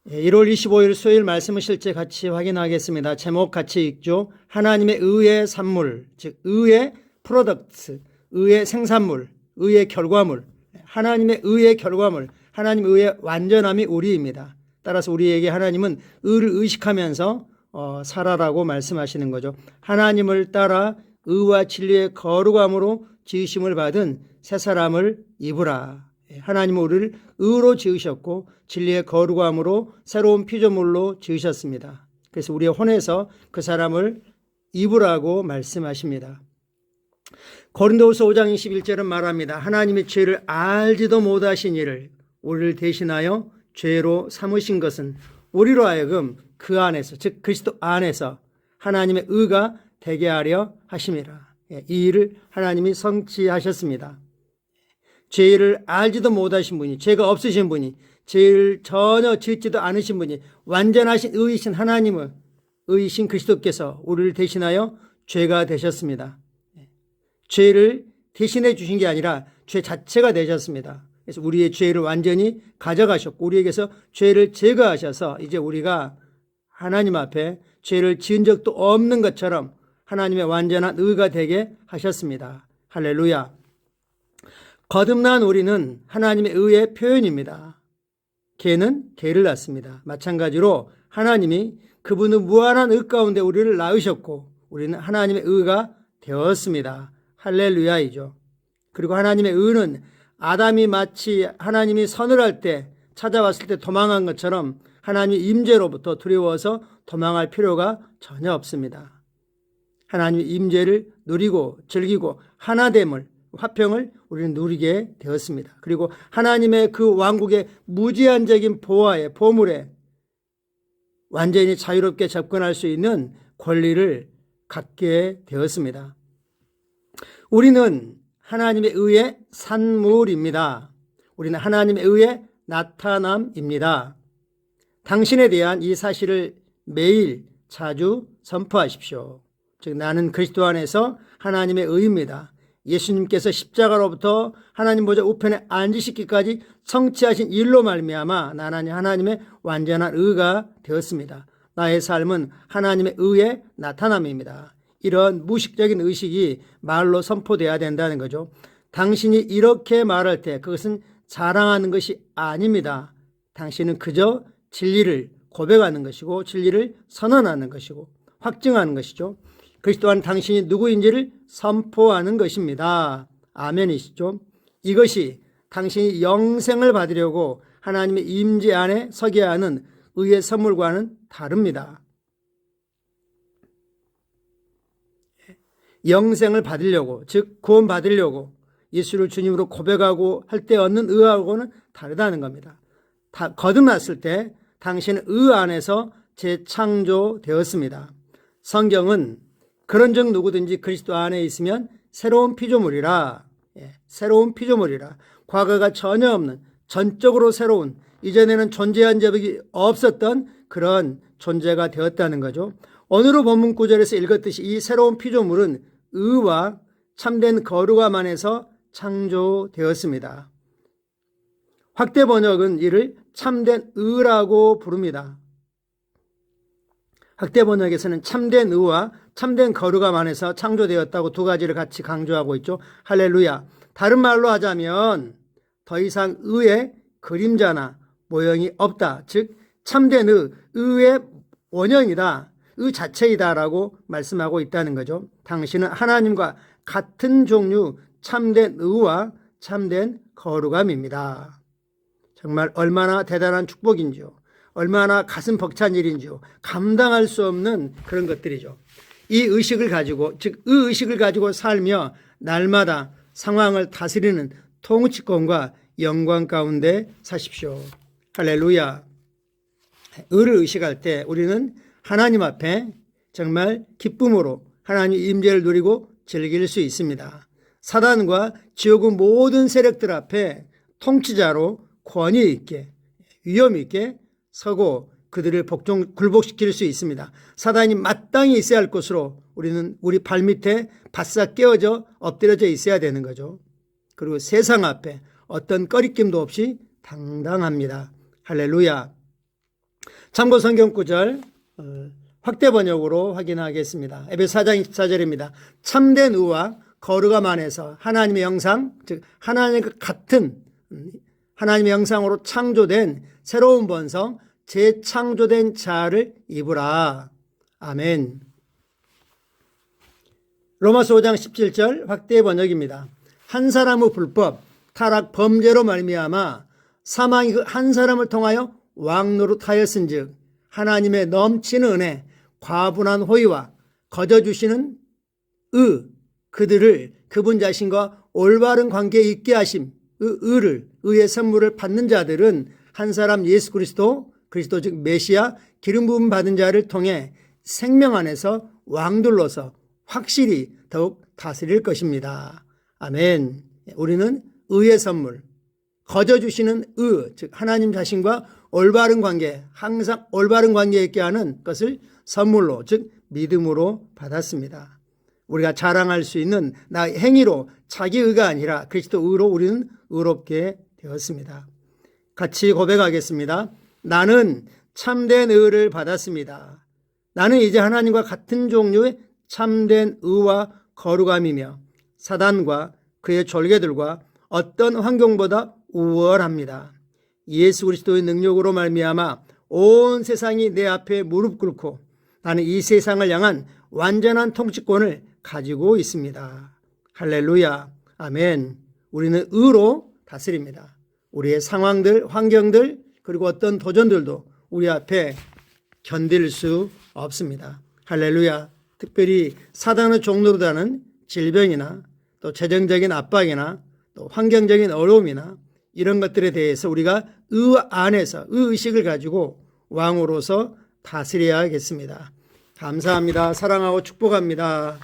1월 25일 수요일 말씀을 실제 같이 확인하겠습니다. 제목 같이 읽죠. 하나님의 의의 산물, 즉 의의 프로덕트, 의의 생산물, 의의 결과물, 하나님의 의의 결과물, 하나님 의의 완전함이 우리입니다. 따라서 우리에게 하나님은 의를 의식하면서 살아라고 말씀하시는 거죠. 하나님을 따라 의와 진리의 거룩함으로 지으심을 받은 새 사람을 입으라. 하나님은 우리를 의로 지으셨고 진리의 거룩함으로 새로운 피조물로 지으셨습니다. 그래서 우리의 혼에서 그 사람을 입으라고 말씀하십니다. 고린도후서 5장 21절은 말합니다. 하나님의 죄를 알지도 못하신 이를 우리를 대신하여 죄로 삼으신 것은 우리로 하여금 그 안에서, 즉 그리스도 안에서 하나님의 의가 되게 하려 하심이라. 이 일을 하나님이 성취하셨습니다. 죄를 알지도 못하신 분이, 죄가 없으신 분이, 죄를 전혀 짓지도 않으신 분이, 완전하신 의이신 하나님의 의이신 그리스도께서 우리를 대신하여 죄가 되셨습니다. 죄를 대신해 주신 게 아니라 죄 자체가 되셨습니다. 그래서 우리의 죄를 완전히 가져가셨고 우리에게서 죄를 제거하셔서 이제 우리가 하나님 앞에 죄를 지은 적도 없는 것처럼 하나님의 완전한 의가 되게 하셨습니다. 할렐루야. 거듭난 우리는 하나님의 의의 표현입니다. 개는 개를 낳습니다. 마찬가지로 하나님이 그분의 무한한 의 가운데 우리를 낳으셨고 우리는 하나님의 의가 되었습니다. 할렐루야이죠. 그리고 하나님의 의는 아담이 마치 하나님이 선을 할 때 찾아왔을 때 도망한 것처럼 하나님의 임재로부터 두려워서 도망할 필요가 전혀 없습니다. 하나님의 임재를 누리고 즐기고 하나됨을, 화평을 우리는 누리게 되었습니다. 그리고 하나님의 그 왕국의 무제한적인 보화에, 보물에 완전히 자유롭게 접근할 수 있는 권리를 갖게 되었습니다. 우리는 하나님의 의의 산물입니다. 우리는 하나님의 의의 나타남입니다. 당신에 대한 이 사실을 매일 자주 선포하십시오. 즉 나는 그리스도 안에서 하나님의 의입니다. 예수님께서 십자가로부터 하나님 보좌 우편에 앉으시기까지 성취하신 일로 말미암아 나는 하나님의 완전한 의가 되었습니다. 나의 삶은 하나님의 의의 나타남입니다. 이런 무식적인 의식이 말로 선포돼야 된다는 거죠. 당신이 이렇게 말할 때 그것은 자랑하는 것이 아닙니다. 당신은 그저 진리를 고백하는 것이고 진리를 선언하는 것이고 확증하는 것이죠. 그리스도 안에 당신이 누구인지를 선포하는 것입니다. 아멘이시죠? 이것이 당신이 영생을 받으려고 하나님의 임재 안에 서게 하는 의의 선물과는 다릅니다. 영생을 받으려고, 즉 구원 받으려고 예수를 주님으로 고백하고 할 때 얻는 의하고는 다르다는 겁니다. 거듭났을 때 당신은 의 안에서 재창조되었습니다. 성경은 그런즉 누구든지 그리스도 안에 있으면 새로운 피조물이라, 새로운 피조물이라. 과거가 전혀 없는 전적으로 새로운, 이전에는 존재한 적이 없었던 그런 존재가 되었다는 거죠. 오늘 본문 구절에서 읽었듯이 이 새로운 피조물은 의와 참된 거룩함 안에서 창조되었습니다. 확대 번역은 이를 참된 의라고 부릅니다. 확대 번역에서는 참된 의와 참된 거룩함 안에서 창조되었다고 두 가지를 같이 강조하고 있죠. 할렐루야. 다른 말로 하자면 더 이상 의의 그림자나 모형이 없다. 즉 참된 의의 원형이다. 의 자체이다라고 말씀하고 있다는 거죠. 당신은 하나님과 같은 종류 참된 의와 참된 거룩함입니다. 정말 얼마나 대단한 축복인지요. 얼마나 가슴 벅찬 일인지요. 감당할 수 없는 그런 것들이죠. 이 의식을 가지고, 즉 의 의식을 가지고 살며 날마다 상황을 다스리는 통치권과 영광 가운데 사십시오. 할렐루야. 의를 의식할 때 우리는 하나님 앞에 정말 기쁨으로 하나님 임재를 누리고 즐길 수 있습니다. 사단과 지옥의 모든 세력들 앞에 통치자로 권위 있게 위험 있게 서고 그들을 굴복시킬 수 있습니다. 사단이 마땅히 있어야 할 곳으로 우리는 우리 발밑에 바싹 깨어져 엎드려져 있어야 되는 거죠. 그리고 세상 앞에 어떤 꺼리낌도 없이 당당합니다. 할렐루야. 참고 성경 구절 확대 번역으로 확인하겠습니다. 에베소 4장 24절입니다. 참된 의와 거룩함 안에서 하나님의 형상, 즉 하나님과 같은 하나님의 형상으로 창조된 새로운 본성, 재창조된 자를 입으라. 아멘. 로마서 5장 17절 확대 번역입니다. 한 사람의 불법, 타락, 범죄로 말미암아 사망이 그 한 사람을 통하여 왕노릇하였은즉 하나님의 넘치는 은혜, 과분한 호의와 거저주시는 그들을 그분 자신과 올바른 관계에 있게 하심, 의의 선물을 받는 자들은 한 사람 예수 그리스도 즉 메시아 기름 부음 받은 자를 통해 생명 안에서 왕들로서 확실히 더욱 다스릴 것입니다. 아멘. 우리는 의의 선물, 거저주시는 즉 하나님 자신과 올바른 관계, 항상 올바른 관계에 있게 하는 것을 선물로, 즉 믿음으로 받았습니다. 우리가 자랑할 수 있는 나의 행위로, 자기 의가 아니라 그리스도 의로 우리는 의롭게 되었습니다. 같이 고백하겠습니다. 나는 참된 의를 받았습니다. 나는 이제 하나님과 같은 종류의 참된 의와 거룩함이며 사단과 그의 졸개들과 어떤 환경보다 우월합니다. 예수 그리스도의 능력으로 말미암아 온 세상이 내 앞에 무릎 꿇고 나는 이 세상을 향한 완전한 통치권을 가지고 있습니다. 할렐루야. 아멘. 우리는 의로 다스립니다. 우리의 상황들, 환경들, 그리고 어떤 도전들도 우리 앞에 견딜 수 없습니다. 할렐루야. 특별히 사단의 종노릇하는 질병이나 또 재정적인 압박이나 또 환경적인 어려움이나 이런 것들에 대해서 우리가 의 안에서 의식을 가지고 왕으로서 다스려야겠습니다. 감사합니다. 사랑하고 축복합니다.